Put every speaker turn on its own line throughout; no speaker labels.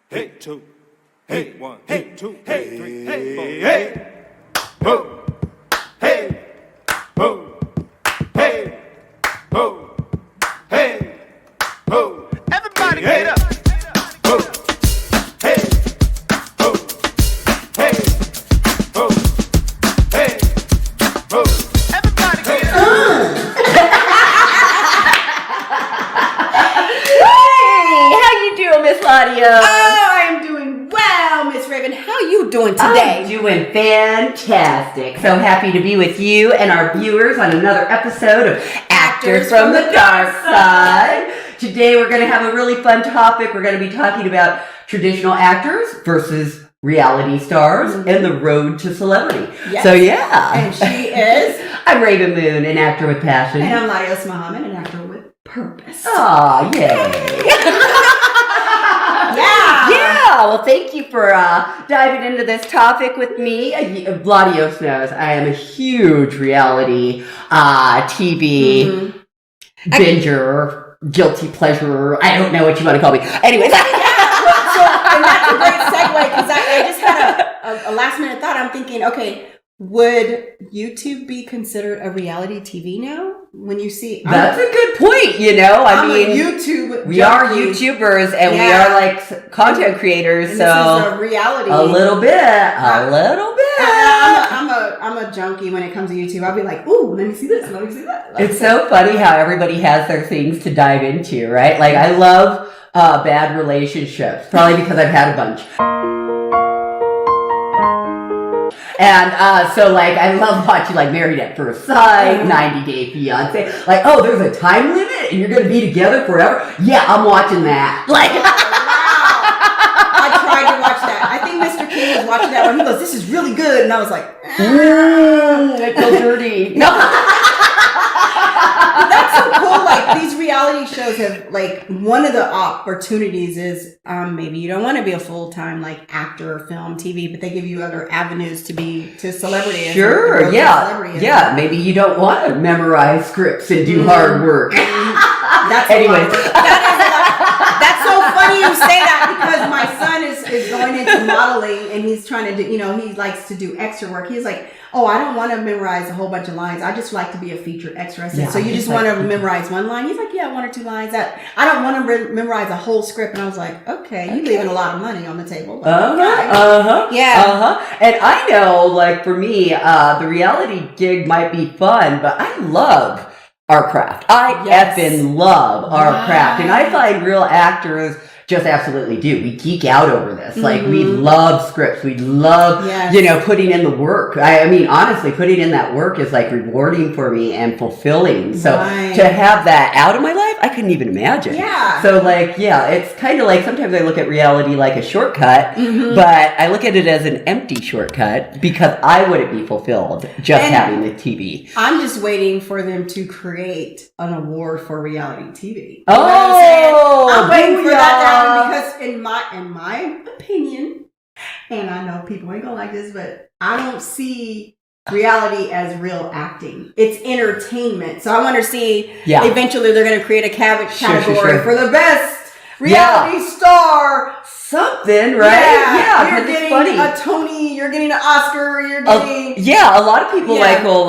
Hey, two. Hey, one. Hey, two. Hey, three. Hey, four. Hey. Ho. Hey. Ho. Hey. Ho. Hey. Ho. Everybody get up. Ho. Hey. Ho. Hey. Ho. Hey. Ho. Everybody get up.
Hey, how you doing, Miss LaDios?
I'm doing well, Miss Rav'n. How you doing today?
I'm doing fantastic. So happy to be with you and our viewers on another episode of Actors from the Dark Side. Today we're going to have a really fun topic. We're going to be talking about traditional actors versus reality stars and the road to celebrity.
Yes.
So yeah.
And she is?
I'm Rav'n Moon, an actor with passion.
And I'm LaDios Muhammad, an actor with purpose.
Aw, yay. Yeah, well, thank you for diving into this topic with me. LaDios knows I am a huge reality TV binger, guilty pleasure. I don't know what you want to call me. Anyways.
And that's a great segue because I just had a last minute thought. I'm thinking, okay, would YouTube be considered a reality TV now? When you see,
That's a good point, you know. I mean,
a YouTube
we are YouTubers and we are like content creators,
and
so
this is a reality.
a little bit.
I'm a junkie when it comes to YouTube. I'll be like, ooh, let me see this, let me see that.
It's so funny how everybody has their things to dive into, right? Like I love bad relationships, probably because I've had a bunch. And so, like, I love watching, like, Married at First Sight, 90 Day Fiance. Like, oh, there's a time limit and you're going to be together forever? Yeah, I'm watching that. Like,
wow. I tried to watch that. I think Mr. King was watching that one. He goes, this is really good. And I was like,
I feel dirty. No.
That's so cool. Like, these reality shows have, like, one of the opportunities is maybe you don't want to be a full-time, like, actor or film, TV, but they give you other avenues to celebrity.
Sure, yeah. Maybe you don't want to memorize scripts and do hard work.
That's
Anyways.
That's so funny you say that because my son is going into modeling and he's trying to do, you know, he likes to do extra work. He's like, oh, I don't want to memorize a whole bunch of lines. I just like to be a featured extra. I said, so you just want to memorize one line? He's like, yeah, one or two lines. I don't want to memorize a whole script. And I was like, okay, you're leaving a lot of money on the table.
Yeah. And I know, like, for me, the reality gig might be fun, but I love our craft. I effing love our craft. And I find real actors just absolutely do. We geek out over this. Like, we love scripts. We love, you know, putting in the work. I mean, honestly, putting in that work is, like, rewarding for me and fulfilling. So to have that out of my life, I couldn't even imagine.
Yeah.
So, like, yeah, it's kind of like sometimes I look at reality like a shortcut, but I look at it as an empty shortcut because I wouldn't be fulfilled just having the TV.
I'm just waiting for them to create an award for reality TV.
I'm
waiting for that to happen because in my opinion, and I know people ain't gonna like this, but I don't see reality as real acting. It's entertainment. So I want to see eventually they're going to create a category for the best reality star.
Something, right?
Yeah, you're getting a Tony, you're getting an Oscar, you're getting...
a lot of people like will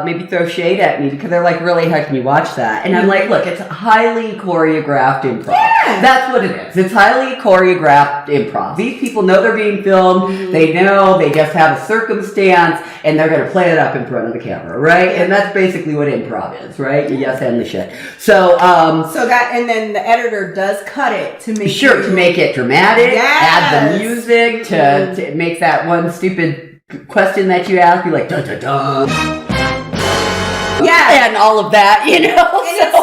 maybe throw shade at me because they're like, really, how can you watch that? And I'm like, look, it's highly choreographed improv. Yeah. That's what it is. It's highly choreographed improv. These people know they're being filmed, they know, they just have a circumstance, and they're going to play it up in front of the camera, right? And that's basically what improv is, right? You yes and the shit. So,
and then the editor does cut it to make
to make it dramatic. Add the music to make that one stupid question that you ask be like dun dun dun.
Yeah,
and all of that, you know.
And it's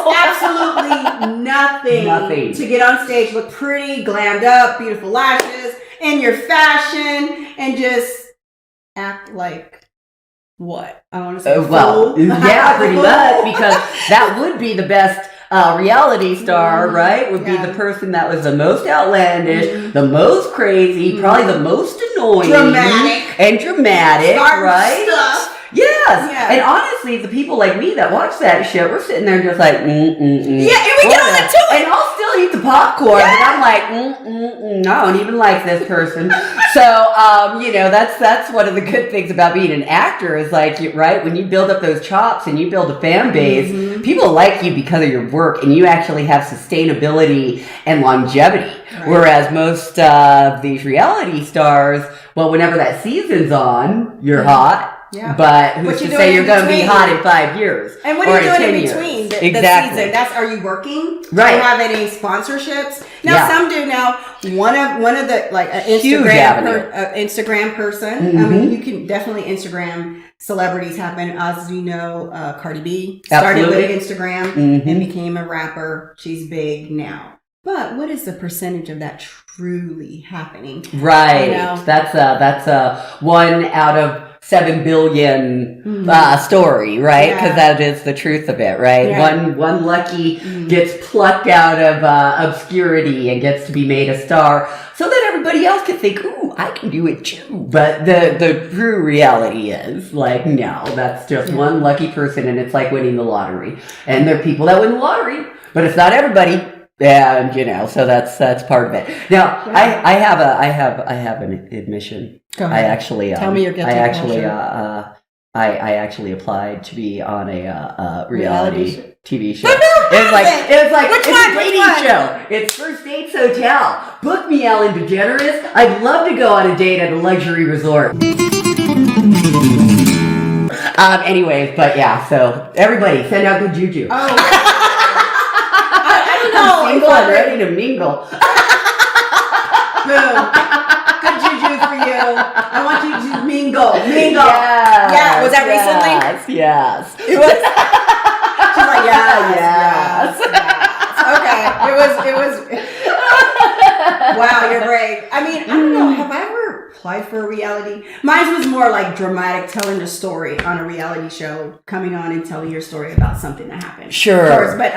absolutely nothing to get on stage, look pretty, glammed up, beautiful lashes, and your fashion, and just act like what? I want to say.
Pretty much, because that would be the best. Reality star, right, would be the person that was the most outlandish, the most crazy, probably the most annoying, dramatic, right?
Stuff.
Yes.
Yeah.
And honestly, the people like me that watch that shit, we're sitting there just like,
Yeah, and we get all into it.
And I'll still eat the popcorn, but I'm like, I don't even like this person. So, that's one of the good things about being an actor is like, right, when you build up those chops and you build a fan base, people like you because of your work, and you actually have sustainability and longevity. Right. Whereas most of these reality stars, well, whenever that season's on, you're hot. Yeah. But who's to say you're going to be hot in 5 years?
And what are you doing in between the season? Are you working?
Right.
Do you have any sponsorships? Now, some do. Now, one of the, like, an Instagram person. I mean, you can definitely Instagram celebrities happen. As you know, Cardi B started with Instagram and became a rapper. She's big now. But what is the percentage of that truly happening?
Right. That's a 1 out of 7 billion story, right? Because that is the truth of it, right? Yeah. One lucky gets plucked out of obscurity and gets to be made a star, so that everybody else can think, "Ooh, I can do it too." But the true reality is, like, no, that's just one lucky person, and it's like winning the lottery. And there are people that win the lottery, but it's not everybody. And so that's part of it. Now, I have an admission. Go ahead. I actually tell me your guilty pleasure. I actually applied to be on a reality TV show. It was like it's a dating show. It's First Dates Hotel. Book me, Ellen DeGeneres. I'd love to go on a date at a luxury resort. Anyways, but yeah. So everybody, send out good juju. Oh. I'm single and ready to mingle.
Boom. Good juju for you. I want you to mingle. Mingle.
Yes,
yeah. Was that recently?
Yes.
It was. She's like, yes. Okay. It was. Wow, you're brave. I mean, I don't know. Have I ever applied for a reality? Mine was more like dramatic, telling a story on a reality show, coming on and telling your story about something that happened.
Sure.
Of course, but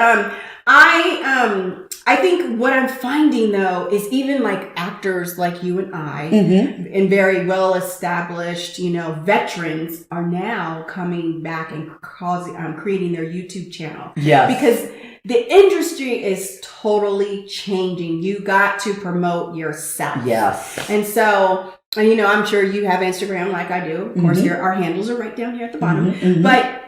I think what I'm finding though is even like actors like you and I, and very well established, veterans are now coming back and creating their YouTube channel. Yeah. Because the industry is totally changing. You got to promote yourself. Yes. And so, I'm sure you have Instagram like I do. Of course, our handles are right down here at the bottom. But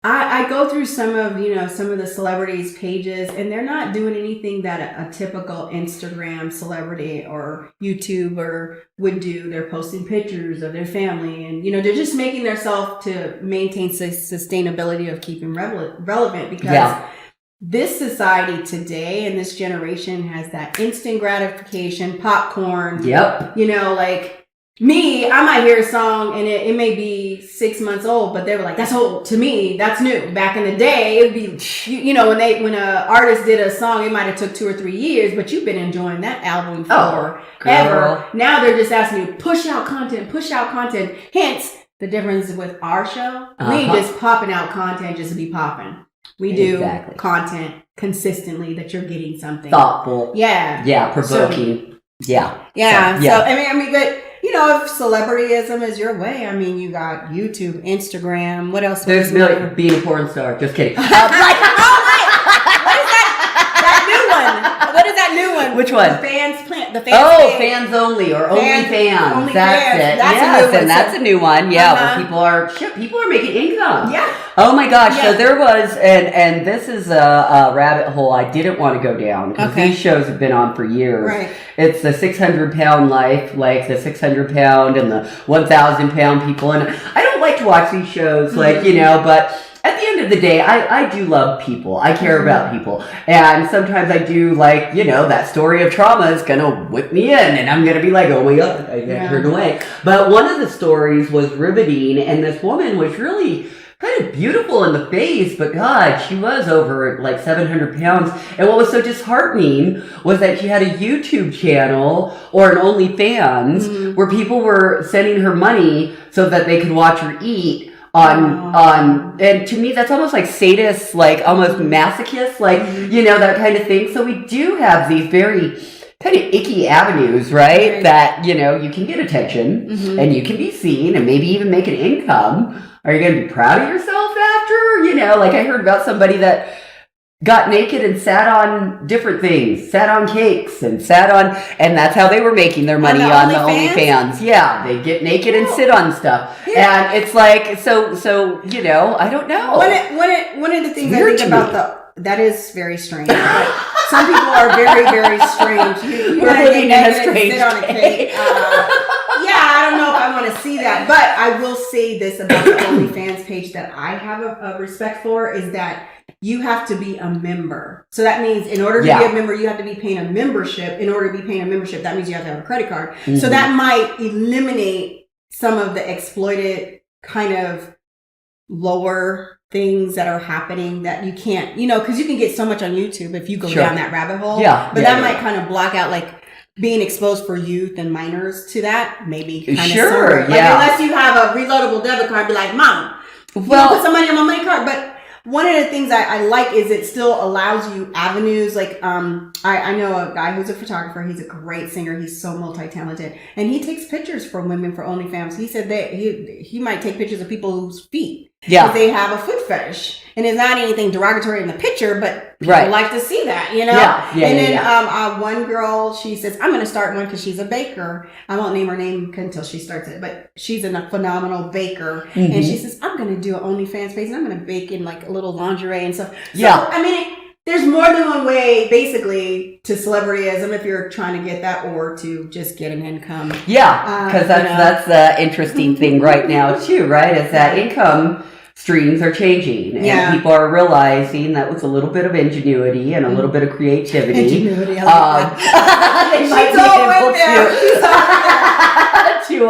I go through some of the celebrities' pages, and they're not doing anything that a typical Instagram celebrity or YouTuber would do. They're posting pictures of their family, and they're just making themselves to maintain sustainability of keeping relevant because this society today and this generation has that instant gratification, popcorn. Yep. Like me, I might hear a song and it may be 6 months old, but they were like, that's old. To me, that's new. Back in the day, it'd be, when an artist did a song, it might have took 2 or 3 years, but you've been enjoying that album forever. Now they're just asking you, push out content. Hence, the difference with our show, we ain't just popping out content just to be popping. We do content consistently that you're getting something. Thoughtful. Yeah. Yeah, provoking. Yeah. So, I mean, but if celebrityism is your way, I mean, you got YouTube, Instagram, what else?
There's being a porn star. Just kidding.
What is that new one?
Which one? Fans only or OnlyFans. That's it. That's a new one. Yeah, where people are making income. Yeah. Oh my gosh. Yeah. So there was, and this is a rabbit hole I didn't want to go down because these shows have been on for years. Right. It's the 600-pound life, like the 600-pound and the 1,000-pound people, and I don't like to watch these shows, but. At the end of the day, I do love people. I care about people. And sometimes I do that story of trauma is going to whip me in. And I'm going to be like, oh my God, I get turned away. But one of the stories was riveting. And this woman was really kind of beautiful in the face. But God, she was over 700 pounds. And what was so disheartening was that she had a YouTube channel or an OnlyFans where people were sending her money so that they could watch her eat. And to me that's almost like sadist, like almost masochist, that kind of thing. So we do have these very kind of icky avenues, right? That, you know, you can get attention and you can be seen and maybe even make an income. Are you going to be proud of yourself after? You know, like I heard about somebody that got naked and sat on different things, sat on cakes and and that's how they were making their money on the OnlyFans. Yeah, they get naked and sit on stuff. Yeah. And it's like, so, you know, I don't know.
One of the things I think about that is very strange. Some people are very, very strange.
We're living in a strange
sit on a cake. I don't know if I want to see that, but I will say this about the OnlyFans page that I have a respect for is that you have to be a member. So that means in order to be a member, you have to be paying a membership. In order to be paying a membership, that means you have to have a credit card. So that might eliminate some of the exploited kind of lower things that are happening that you can't, you know, because you can get so much on YouTube if you go down that rabbit hole. But that might kind of block out like being exposed for youth and minors to that. Maybe kind of like unless you have a reloadable debit card, be like, Mom, put some money on my money card. But one of the things I like is it still allows you avenues. Like, I know a guy who's a photographer. He's a great singer. He's so multi-talented. And he takes pictures for women for OnlyFans. He said that he might take pictures of people's feet. Because they have a foot fetish. And it's not anything derogatory in the picture, but people like to see that, you know? One girl, she says, I'm going to start one because she's a baker. I won't name her name until she starts it, but she's a phenomenal baker. And she says, I'm going to do an OnlyFans page and I'm going to bake in like a little lingerie and stuff. So, I mean, there's more than one way, basically, to celebrityism if you're trying to get that or to just get an income. Yeah,
because that's the interesting thing right now, too, right? Is that income streams are changing. And people are realizing that with a little bit of ingenuity and a little bit of creativity. Ingenuity, I like that. They might be able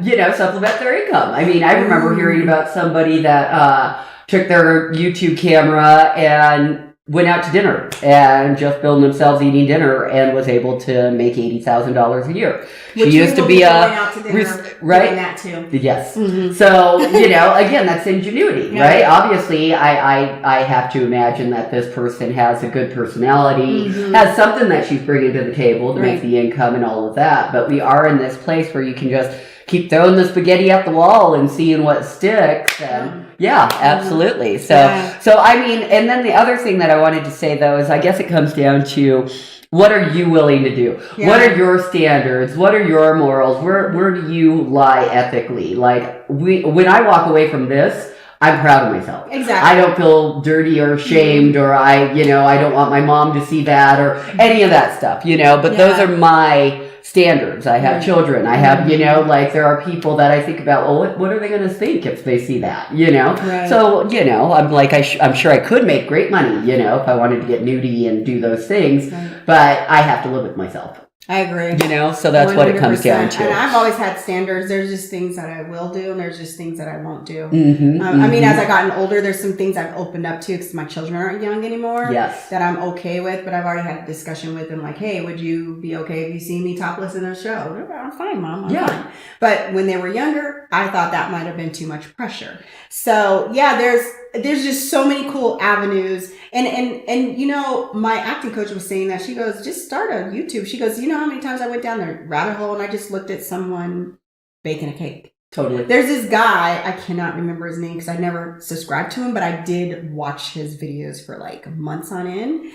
to you know, supplement their income. I mean, I remember hearing about somebody that took their YouTube camera and went out to dinner and just filmed themselves eating dinner and was able to make $80,000 a year.
Which
she used to be
out to dinner,
right?
That too.
Yes. So, you know, again, that's ingenuity, right? Obviously, I have to imagine that this person has a good personality, has something that she's bringing to the table to make the income and all of that. But we are in this place where you can just keep throwing the spaghetti at the wall and seeing what sticks. And absolutely. So I mean, and then the other thing that I wanted to say though is I guess it comes down to what are you willing to do? What are your standards? What are your morals? Where do you lie ethically? Like when I walk away from this, I'm proud of myself. Exactly. I don't feel dirty or shamed or I don't want my mom to see that or any of that stuff, you know, but those are my standards. I have children. I have, you know, like there are people that I think about, well, what are they going to think if they see that, you know? So, you know, I'm like, I'm sure I could make great money, you know, if I wanted to get nudie and do those things, but I have to live with myself.
I agree.
You know, so that's 100%. What it comes down to.
And I've always had standards. There's just things that I will do, and there's just things that I won't do. I mean, as I gotten older, there's some things I've opened up to because my children aren't young anymore. That I'm okay with, but I've already had a discussion with them, like, hey, would you be okay if you see me topless in a show? I'm fine, Mom. I'm fine. But when they were younger, I thought that might have been too much pressure. So there's just so many cool avenues. And you know, my acting coach was saying that. She goes, just start a YouTube. She goes, you know how many times I went down the rabbit hole and I just looked at someone baking a cake? Totally. There's this guy, I cannot remember his name because I never subscribed to him, but I did watch his videos for like months on end.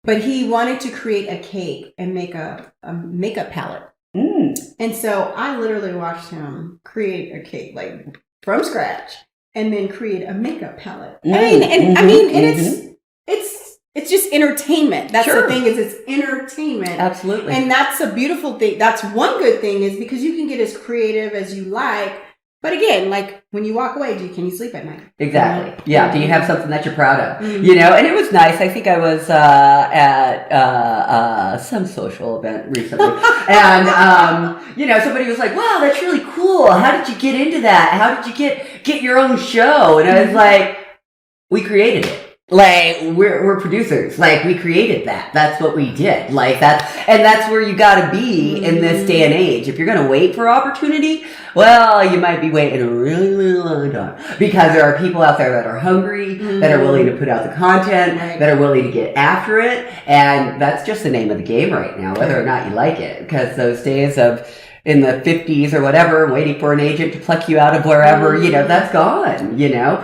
But he wanted to create a cake and make a makeup palette. And so I literally watched him create a cake like from scratch and then create a makeup palette. It's just entertainment. That's the thing is it's entertainment. Absolutely. And that's a beautiful thing. That's one good thing is because you can get as creative as you like. But again, like when you walk away, can you sleep at night? Exactly. You know? Yeah. Do you have something that you're proud of? You know, and it was nice. I think I was at some social event recently. And, you know, somebody was like, wow, that's really cool. How did you get into that? How did you get your own show? And I was like, we created it.
Like we're producers. Like we created that. That's what we did. Like that's where you got to be in this day and age. If you're gonna wait for opportunity, well, you might be waiting a really, really long time because there are people out there that are hungry, that are willing to put out the content, that are willing to get after it, and that's just the name of the game right now, whether or not you like it. Because those days of in the 50s or whatever, waiting for an agent to pluck you out of wherever, that's gone.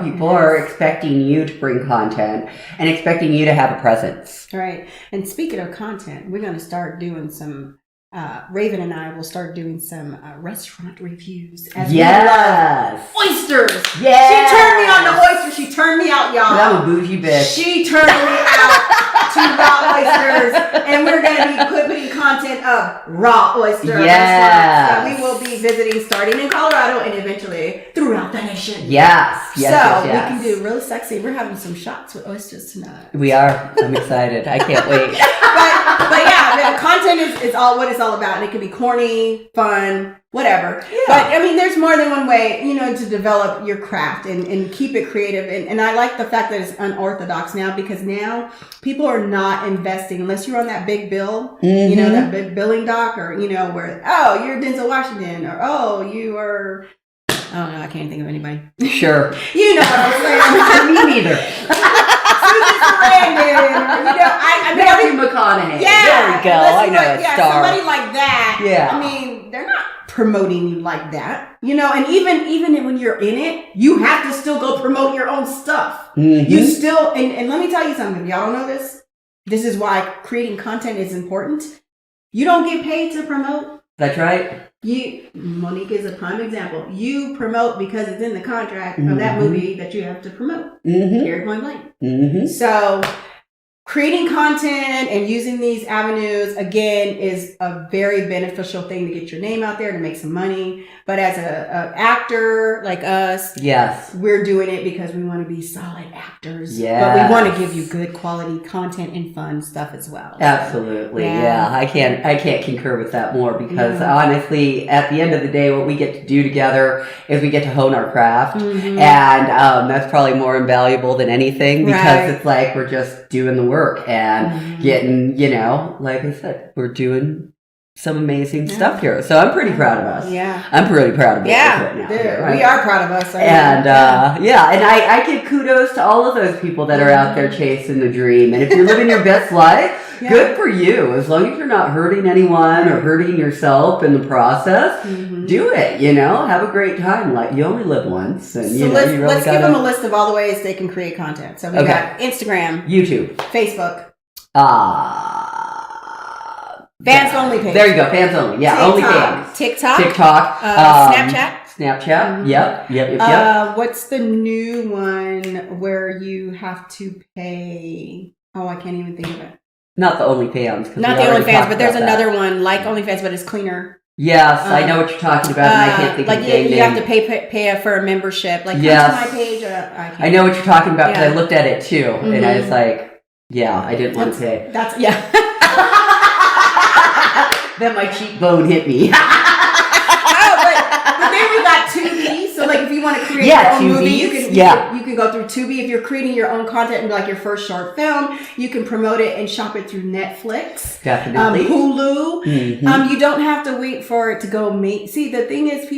People are expecting you to bring content and expecting you to have a presence.
Right. And speaking of content, we're going to start doing some, Rav'n and I will start doing some restaurant reviews. As
yes.
we love oysters.
Yes.
She turned me on to oysters. She turned me out, y'all.
I'm a bougie bitch.
She turned me out to raw oysters. And we're going to be putting content of raw oyster restaurants that we will be visiting starting in Colorado and eventually throughout the nation.
Yes.
We can do really sexy. We're having some shots with oysters tonight.
We are. I'm excited. I can't wait.
But yeah, the content is all what it's all about. And it can be corny, fun, whatever. Yeah. But I mean, there's more than one way, to develop your craft and keep it creative. And I like the fact that it's unorthodox now because now people are not investing unless you're on that big bill, that big billing doc or, where, oh, you're Denzel Washington or, you are, I don't know, I can't think of anybody.
Sure.
You know what I'm saying.
Me neither.
Susan Sarandon, or,
Matthew McConaughey.
Yeah.
There we go. I know a star.
Somebody like that.
Yeah.
I mean, they're not promoting you like that, and even when you're in it, you have to still go promote your own stuff. You still, and let me tell you something, if y'all don't know this is why creating content is important. You don't get paid to promote.
That's right.
Monique is a prime example. You promote because it's in the contract of that movie that you have to promote. Period, point blank. So creating content and using these avenues, again, is a very beneficial thing to get your name out there, to make some money. But as an actor like us,
yes,
we're doing it because we want to be solid actors.
Yes.
But we want to give you good quality content and fun stuff as well.
Absolutely. Yeah. I can't concur with that more because honestly, at the end of the day, what we get to do together is we get to hone our craft. And that's probably more invaluable than anything because it's like we're just doing the work and getting, like I said, we're doing some amazing stuff here. So I'm pretty proud of us.
Yeah.
I'm pretty proud of us right now.
We are proud of us.
And and I give kudos to all of those people that are out there chasing the dream. And if you're living your best life, good for you. As long as you're not hurting anyone or hurting yourself in the process, do it, have a great time. Like you only live once. And
let's give them a list of all the ways they can create content. So we got Instagram,
YouTube,
Facebook, Fans only page.
There you go, fans only. Yeah, only fans.
TikTok.
Snapchat. Yep.
What's the new one where you have to pay? Oh, I can't even think of it.
Not the OnlyFans.
Not the OnlyFans, but there's another one like OnlyFans, but it's cleaner.
Yes, I know what you're talking about, and I can't think of the name.
You have to pay for a membership. Like, come to my page.
I know what you're talking about because I looked at it too, and I was like, I didn't want to pay. Then my cheekbone hit me.
But then we got Tubi. So like if you want to create your own movie, you can go through Tubi. If you're creating your own content and like your first short film, you can promote it and shop it through Netflix.
Definitely.
Hulu. You don't have to wait for it to go See, the thing is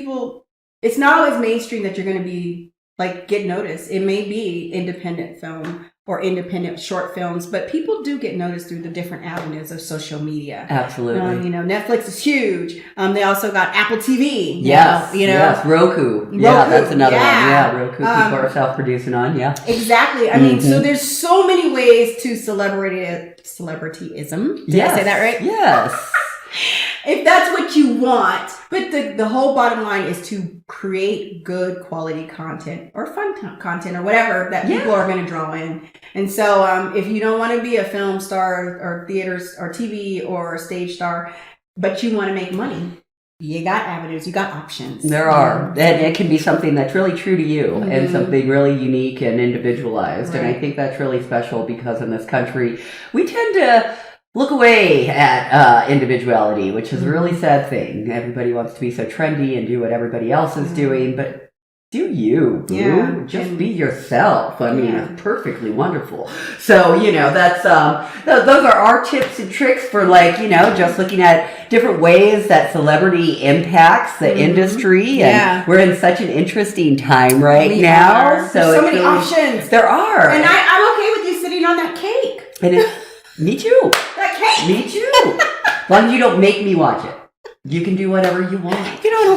it's not always mainstream that you're going to be like get noticed. It may be independent film or independent short films, but people do get noticed through the different avenues of social media.
Absolutely.
Netflix is huge. They also got Apple TV.
Yes, Roku. Yeah, that's another one. Yeah, Roku people are self-producing on. Yeah,
exactly. I mean, so there's so many ways to celebrityism. Did I say that right?
Yes.
If that's what you want. But the whole bottom line is to create good quality content or fun content or whatever that people are going to draw in. And so if you don't want to be a film star or theaters or TV or stage star, but you want to make money, you got avenues, you got options.
There are. And it can be something that's really true to you and something really unique and individualized. Right. And I think that's really special because in this country, we tend to look away at individuality, which is a really sad thing. Everybody wants to be so trendy and do what everybody else is doing, but do you, boo.
Yeah.
Just be yourself. I mean, it's perfectly wonderful. So, that's, those are our tips and tricks for just looking at different ways that celebrity impacts the industry. And we're in such an interesting time now. So
there's so many options.
There are.
And I'm okay with you sitting on that cake.
And me too.
That cake.
Me too. As long as you don't make me watch it. You can do whatever you want.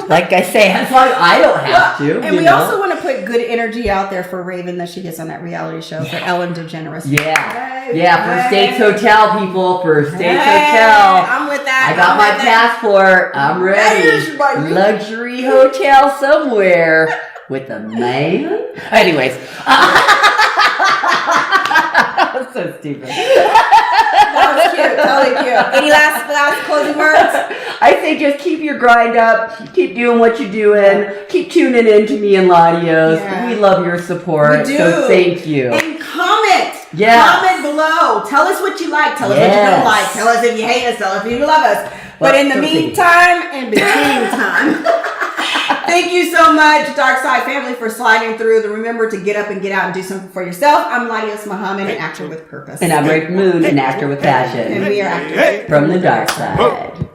Like I say, as long as I don't have to.
And we also want to put good energy out there for Rav'n that she gets on that reality show for Ellen DeGeneres.
For States Hotel, people. For States Hotel.
I'm with that.
I got my passport. I'm ready. Luxury hotel somewhere with a man. Anyways. That was so stupid.
That was cute. Totally cute. Any last closing words?
I say just keep your grind up. Keep doing what you're doing. Keep tuning in to me and LaDios. We love your support.
We do.
So thank you.
And comment. Comment below. Tell us what you like. Tell us what you don't like. Tell us if you hate us. Tell us if you love us. But in the meantime, in between time, thank you so much, Dark Side family, for sliding through. Remember to get up and get out and do something for yourself. I'm LaDios Muhammad, an actor with purpose.
And I'm Rav'n, an actor with passion.
And we are actors
from the dark side.